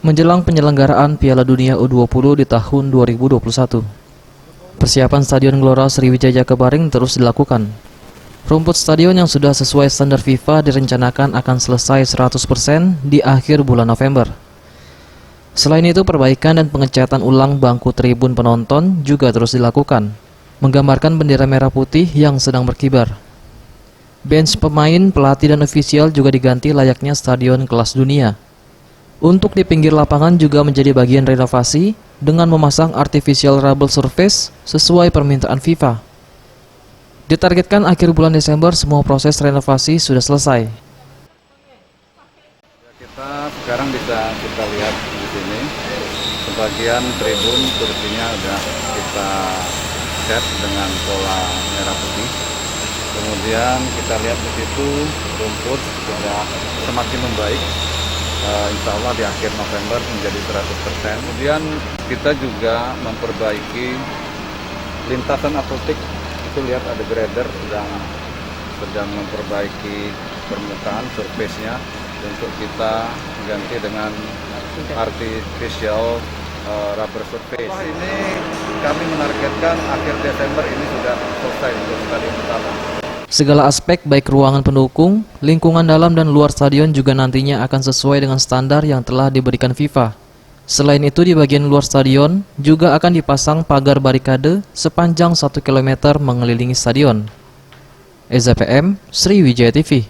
menjelang penyelenggaraan Piala Dunia U20 di tahun 2021. Persiapan Stadion Gelora Sriwijaya Kebaring terus dilakukan. Rumput stadion yang sudah sesuai standar FIFA direncanakan akan selesai 100% di akhir bulan November. Selain itu, perbaikan dan pengecatan ulang bangku tribun penonton juga terus dilakukan, menggambarkan bendera merah putih yang sedang berkibar. Bench pemain, pelatih, dan ofisial juga diganti layaknya stadion kelas dunia. Untuk di pinggir lapangan juga menjadi bagian renovasi dengan memasang artificial rubble surface sesuai permintaan FIFA. Ditargetkan akhir bulan Desember semua proses renovasi sudah selesai. Kita sekarang bisa kita lihat di sini, sebagian tribun kursinya sudah kita cat dengan pola merah putih. Kemudian kita lihat di situ rumput sudah semakin membaik. Insya Allah di akhir November menjadi 100%. Kemudian kita juga memperbaiki lintasan atletik. Itu lihat ada grader sedang memperbaiki permukaan surface-nya untuk kita ganti dengan artificial rubber surface. Ini kami menargetkan akhir Desember ini sudah selesai untuk stadion utama. Segala aspek baik ruangan pendukung, lingkungan dalam dan luar stadion juga nantinya akan sesuai dengan standar yang telah diberikan FIFA. Selain itu, di bagian luar stadion juga akan dipasang pagar barikade sepanjang 1 km mengelilingi stadion. Eza PM, Sriwijaya TV.